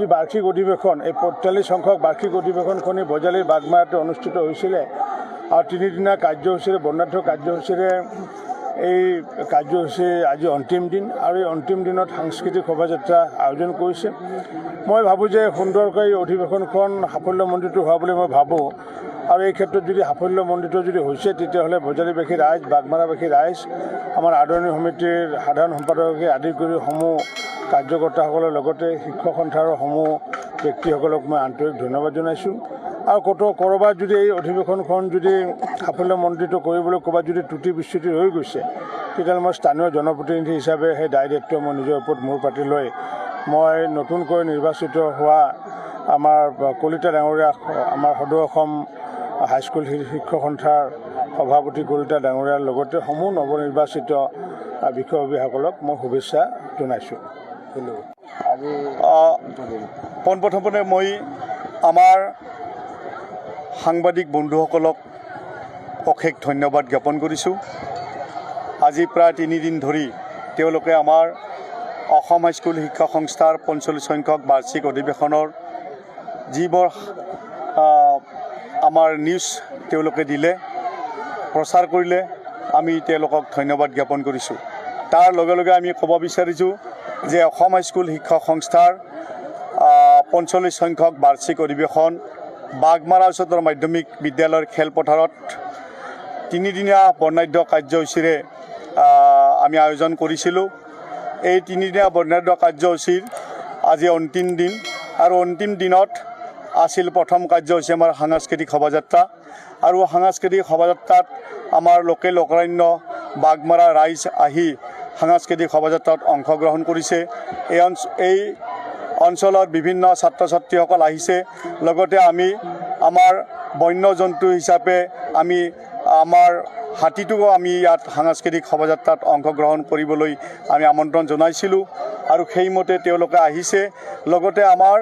যি বাৰ্ষিক অধিৱেশন এই ৪৫ সংখ্যক বাৰ্ষিক অধিৱেশনখনি বজালীৰ বাগমাৰাতে অনুষ্ঠিত হৈছিলে আৰু তিনিদিনীয়া কাৰ্যসূচীৰে বৰ্ণাঢ্য কাৰ্যসূচীৰে এই কাৰ্যসূচী আজি অন্তিম দিন আৰু এই অন্তিম দিনত সাংস্কৃতিক শোভাযাত্ৰা আয়োজন কৰিছে। মই ভাবোঁ যে সুন্দৰকৈ এই অধিৱেশনখন সাফল্যমণ্ডিত হোৱা বুলি মই ভাবোঁ আৰু এই ক্ষেত্ৰত যদি সাফল্যমণ্ডিত যদি হৈছে তেতিয়াহ'লে বজালীবাসী ৰাইজ বাগমাৰাবাসী ৰাইজ আমাৰ আদৰণি সমিতিৰ সাধাৰণ সম্পাদকে আদি কৰি সমূহ কাৰ্যকৰ্তাসকলৰ লগতে শিক্ষক সন্থাৰ সমূহ ব্যক্তিসকলক মই আন্তৰিক ধন্যবাদ জনাইছোঁ। আৰু ক'ৰবাত যদি এই অধিৱেশনখন যদি সাফল্যমণ্ডিত কৰিবলৈ ক'ৰবাত যদি ত্ৰুটি বিচ্যুতি ৰৈ গৈছে তেতিয়াহ'লে মই স্থানীয় জনপ্ৰতিনিধি হিচাপে সেই দায় দায়িত্ব মই নিজৰ ওপৰত মূৰ পাতি লৈ মই নতুনকৈ নিৰ্বাচিত হোৱা আমাৰ কলিতা ডাঙৰীয়া আমাৰ সদৌ অসম হাইস্কুল শিক্ষক সন্থাৰ সভাপতি কলিতা ডাঙৰীয়াৰ লগতে সমূহ নৱনিৰ্বাচিত বিষয়ববীয়াসকলক মই শুভেচ্ছা জনাইছোঁ। পোনপ্ৰথমে মই আমাৰ সাংবাদিক বন্ধুসকলক অশেষ ধন্যবাদ জ্ঞাপন কৰিছোঁ। আজি প্ৰায় ৩ দিন ধৰি তেওঁলোকে আমাৰ অসম হাইস্কুল শিক্ষা সংস্থাৰ ৪৫ সংখ্যক বাৰ্ষিক অধিৱেশনৰ যিবোৰ আমাৰ নিউজ তেওঁলোকে দিলে প্ৰচাৰ কৰিলে আমি তেওঁলোকক ধন্যবাদ জ্ঞাপন কৰিছোঁ। তাৰ লগে লগে আমি ক'ব বিচাৰিছোঁ যে অসম হাইস্কুল শিক্ষক সংস্থাৰ ৪৫ সংখ্যক বাৰ্ষিক অধিৱেশন বাগমাৰা উচ্চতৰ মাধ্যমিক বিদ্যালয়ৰ খেলপথাৰত তিনিদিনীয়া বৰ্ণাঢ্য কাৰ্যসূচীৰে আমি আয়োজন কৰিছিলোঁ। এই তিনিদিনীয়া বৰ্ণাঢ্য কাৰ্যসূচীৰ আজি অন্তিম দিন আৰু অন্তিম দিনত আছিল প্ৰথম কাৰ্যসূচী আমাৰ সাংস্কৃতিক শোভাযাত্ৰা আৰু সাংস্কৃতিক শোভাযাত্ৰাত আমাৰ লোকেল অগ্ৰাণ্য বাগমাৰা ৰাইজ আহি সাংস্কৃতিক শোভাযাত্ৰাত অংশগ্ৰহণ কৰিছে। এই অঞ্চলত বিভিন্ন ছাত্ৰ ছাত্ৰীসকল আহিছে। লগতে আমি আমাৰ বন্য জন্তু হিচাপে আমি আমাৰ হাতীটোকো আমি ইয়াত সাংস্কৃতিক শোভাযাত্ৰাত অংশগ্ৰহণ কৰিবলৈ আমি আমন্ত্ৰণ জনাইছিলোঁ আৰু সেইমতে তেওঁলোকে আহিছে। লগতে আমাৰ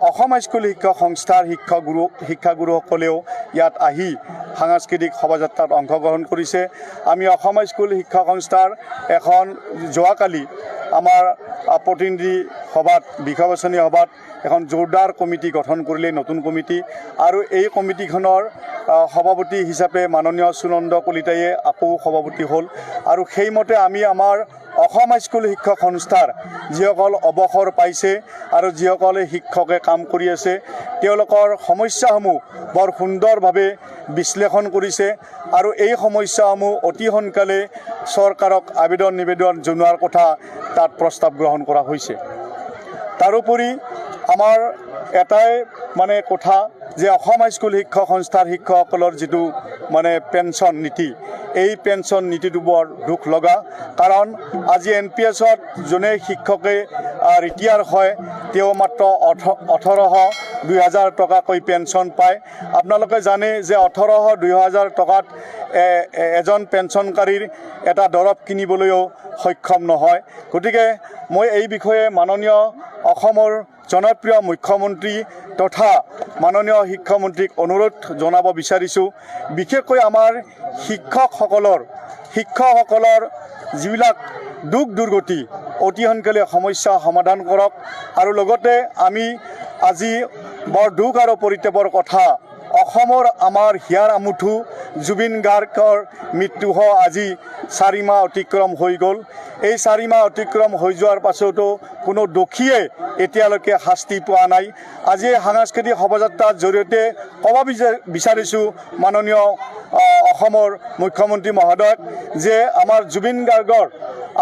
অসম হাইস্কুল শিক্ষা সংস্থাৰ শিক্ষাগুৰুসকলেও ইয়াত আহি সাংস্কৃতিক শোভাযাত্ৰাত অংশগ্ৰহণ কৰিছে। আমি অসম হাইস্কুল শিক্ষা সংস্থাৰ এখন যোৱাকালি আমাৰ প্ৰতিনিধি সভাত বিষয়বচনী সভাত এখন জোৰদাৰ কমিটি গঠন কৰিলে, নতুন কমিটি, আৰু এই কমিটিখনৰ সভাপতি হিচাপে মাননীয় সুনন্দ কলিতায়ে আকৌ সভাপতি হ'ল। আৰু সেইমতে আমি আমাৰ অসম হাইস্কুল শিক্ষক সংস্থাৰ যিসকল অৱসৰ পাইছে আৰু যিসকলে শিক্ষকে কাম কৰি আছে তেওঁলোকৰ সমস্যাসমূহ বৰ সুন্দৰভাৱে বিশ্লেষণ কৰিছে আৰু এই সমস্যাসমূহ অতি সোনকালে চৰকাৰক আবেদন নিবেদন জনোৱাৰ কথা তাত প্ৰস্তাৱ গ্ৰহণ কৰা হৈছে। তাৰোপৰি আমাৰ এটাই কথা যে অসম হাইস্কুল শিক্ষক সংস্থাৰ শিক্ষকসকলৰ যিটো পেঞ্চন নীতি, এই পেঞ্চন নীতিটো বৰ দুখ লগা। কাৰণ আজি NPSত যোনে শিক্ষকে ৰিটায়াৰ হয় তেওঁ মাত্ৰ ১৮০০-২০০০ টকাকৈ পেঞ্চন পায়। আপোনালোকে জানে যে ১৮০০-২০০০ টকাত এজন পেঞ্চনকাৰীৰ এটা দৰৱ কিনিবলৈও সক্ষম নহয়। গতিকে মই এই বিষয়ে মাননীয় অসমৰ জনপ্ৰিয় মুখ্যমন্ত্ৰী তথা মাননীয় শিক্ষামন্ত্ৰীক অনুৰোধ জনাব বিচাৰিছোঁ, বিশেষকৈ আমাৰ শিক্ষকসকলৰ যিবিলাক দুখ দুৰ্গতি অতি সোনকালে সমস্যা সমাধান কৰক। আৰু লগতে আমি আজি বৰ দুখ আৰু পৰিতাপৰ কথা, অসমৰ আমাৰ হিয়াৰ আমুঠু জুবিন গাৰ্গৰ মৃত্যু আজি 4 মাহ অতিক্ৰম হৈ গ'ল। এই 4 মাহ অতিক্ৰম হৈ যোৱাৰ পাছতো কোনো দোষীয়ে এতিয়ালৈকে শাস্তি পোৱা নাই। আজি সাংস্কৃতিক শোভাযাত্ৰাৰ জৰিয়তে ক'ব বিচাৰিছোঁ মাননীয় অসমৰ মুখ্যমন্ত্ৰী মহোদয়ক যে আমাৰ জুবিন গাৰ্গৰ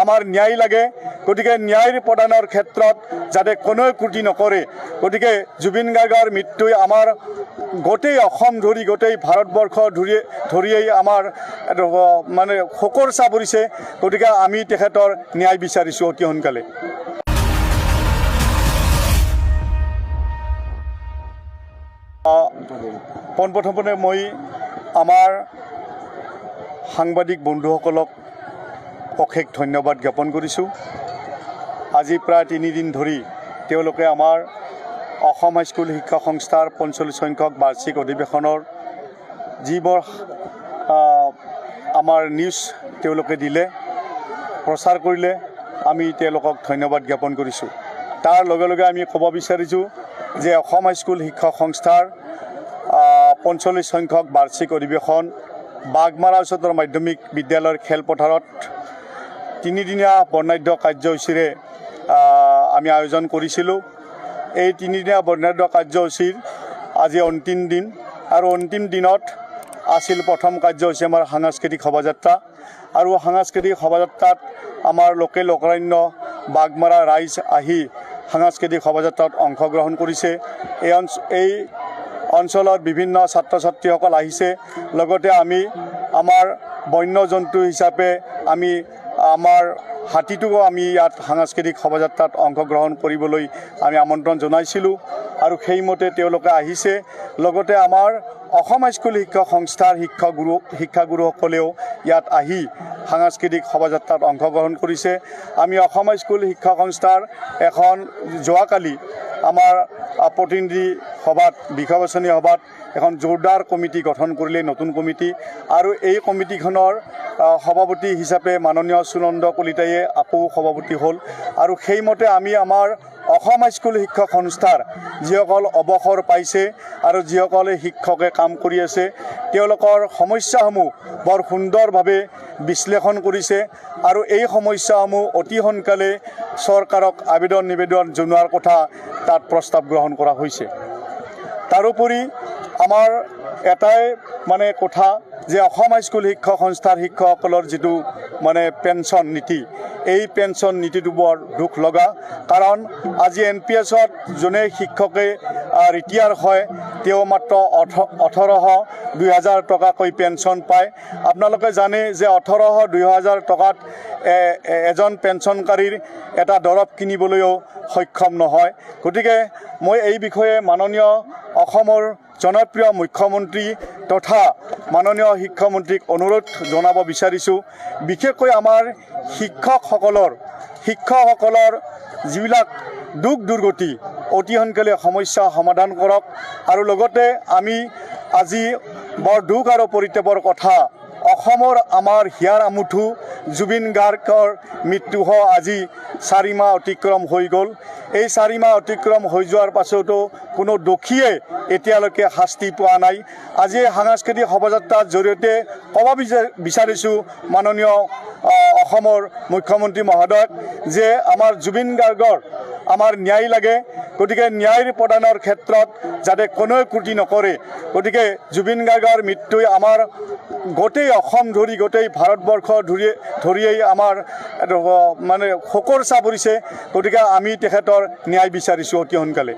আমাৰ ন্যায় লাগে। গতিকে ন্যায় প্ৰদানৰ ক্ষেত্ৰত যাতে কোনেও ত্ৰুটি নকৰে। গতিকে জুবিন গাৰ্গৰ মৃত্যুই আমাৰ গোটেই অসম ধৰি গোটেই ভাৰতবৰ্ষ ধৰিয়েই আমাৰ শোকৰ ছাঁ পৰিছে। গতিকে আমি তেখেতৰ ন্যায় বিচাৰিছোঁ অতি সোনকালে। পোনপ্ৰথমে মই আমাৰ সাংবাদিক বন্ধুসকলক অশেষ ধন্যবাদ জ্ঞাপন কৰিছোঁ। আজি প্ৰায় ৩ দিন ধৰি তেওঁলোকে আমাৰ অসম হাইস্কুল শিক্ষা সংস্থাৰ ৪৫ সংখ্যক বাৰ্ষিক অধিৱেশনৰ যিবোৰ আমাৰ নিউজ তেওঁলোকে দিলে প্ৰচাৰ কৰিলে আমি তেওঁলোকক ধন্যবাদ জ্ঞাপন কৰিছোঁ। তাৰ লগে লগে আমি ক'ব বিচাৰিছোঁ যে অসম হাইস্কুল শিক্ষক সংস্থাৰ ৪৫ সংখ্যক বাৰ্ষিক অধিৱেশন বাগমাৰা উচ্চতৰ মাধ্যমিক বিদ্যালয়ৰ খেলপথাৰত ৩দিনীয়া বৰ্ণাঢ্য কাৰ্যসূচীৰে আমি আয়োজন কৰিছিলোঁ। এই ৩দিনীয়া বৰ্ণাঢ্য কাৰ্যসূচীৰ আজি অন্তিম দিন আৰু অন্তিম দিনত আছিল প্ৰথম কাৰ্যসূচী আমাৰ সাংস্কৃতিক শোভাযাত্ৰা আৰু সাংস্কৃতিক শোভাযাত্ৰাত আমাৰ লোকেল অগ্ৰণ্য বাগমাৰা ৰাইজ আহি সাংস্কৃতিক শোভাযাত্ৰাত অংশগ্ৰহণ কৰিছে। এই অঞ্চলৰ বিভিন্ন ছাত্ৰ ছাত্ৰীসকল আহিছে। লগতে আমি আমাৰ বন্য জন্তু হিচাপে আমি আমাৰ হাতীটোকো আমি ইয়াত সাংস্কৃতিক শোভাযাত্ৰাত অংশগ্ৰহণ কৰিবলৈ আমি আমন্ত্ৰণ জনাইছিলোঁ আৰু সেইমতে তেওঁলোকে আহিছে। লগতে আমাৰ অসম হাইস্কুল শিক্ষক সংস্থাৰ শিক্ষাগুৰুসকলেও ইয়াত আহি সাংস্কৃতিক শোভাযাত্ৰাত অংশগ্ৰহণ কৰিছে। আমি অসম হাইস্কুল শিক্ষা সংস্থাৰ এখন যোৱাকালি আমাৰ প্ৰতিনিধি সভাত বিষয়বচনী সভাত এখন জোৰদাৰ কমিটি গঠন কৰিলে, নতুন কমিটি, আৰু এই কমিটিখনৰ সভাপতি হিচাপে মাননীয় সুনন্দ কলিতায়ে আকৌ সভাপতি হ'ল। আৰু সেইমতে আমি আমাৰ অসম হাইস্কুল শিক্ষক সংস্থাৰ যিসকল অৱসৰ পাইছে আৰু যিসকলে শিক্ষকে কাম কৰি আছে তেওঁলোকৰ সমস্যাসমূহ বৰ সুন্দৰভাৱে বিশ্লেষণ কৰিছে আৰু এই সমস্যাসমূহ অতি সোনকালে চৰকাৰক আবেদন নিবেদন জনোৱাৰ কথা তাত প্ৰস্তাৱ গ্ৰহণ কৰা হৈছে। তাৰোপৰি আমাৰ এটাই কথা যে অসম হাইস্কুল শিক্ষক সংস্থাৰ শিক্ষকসকলৰ যিটো পেঞ্চন নীতি, এই পেঞ্চন নীতিটো বৰ দুখ লগা। কাৰণ আজি NPSত যোনে শিক্ষকে ৰিটায়াৰ হয় তেওঁ মাত্ৰ ১৮০০-২০০০ টকাকৈ পেঞ্চন পায়। আপোনালোকে জানে যে ১৮০০-২০০০ টকাত এজন পেঞ্চনকাৰীৰ এটা দৰৱ কিনিবলৈও সক্ষম নহয়। গতিকে মই এই বিষয়ে মাননীয় অসমৰ জনপ্ৰিয় মুখ্যমন্ত্ৰী তথা মাননীয় শিক্ষামন্ত্ৰীক অনুৰোধ জনাব বিচাৰিছোঁ, বিশেষকৈ আমাৰ শিক্ষকসকলৰ যিবিলাক দুখ দুৰ্গতি অতি সোনকালে সমস্যা সমাধান কৰক। আৰু লগতে আমি আজি বৰ দুখ আৰু পৰিতাপৰ কথা, অসমৰ আমাৰ হিয়াৰ আমুঠু জুবিন গাৰ্গৰ মৃত্যু আজি ৪ মাহ অতিক্ৰম হৈ গ'ল। এই ৪ মাহ অতিক্ৰম হৈ যোৱাৰ পাছতো কোনো দোষীয়ে এতিয়ালৈকে শাস্তি পোৱা নাই। আজি সাংস্কৃতিক শোভাযাত্ৰাৰ জৰিয়তে ক'ব বিচাৰিছোঁ মাননীয় অসমৰ মুখ্যমন্ত্ৰী মহোদয়ক যে আমাৰ জুবিন গাৰ্গৰ আমাৰ ন্যায় লাগে। গতিকে ন্যায় প্ৰদানৰ ক্ষেত্ৰত যাতে কোনেও ত্ৰুটি নকৰে। গতিকে জুবিন গাৰ্গৰ মৃত্যুই আমাৰ গোটেই অসম ধৰি গোটেই ভাৰতবৰ্ষ ধৰিয়েই আমাৰ শোকৰ চাপ পৰিছে। গতিকে আমি তেখেতৰ ন্যায় বিচাৰিছোঁ অতি সোনকালে।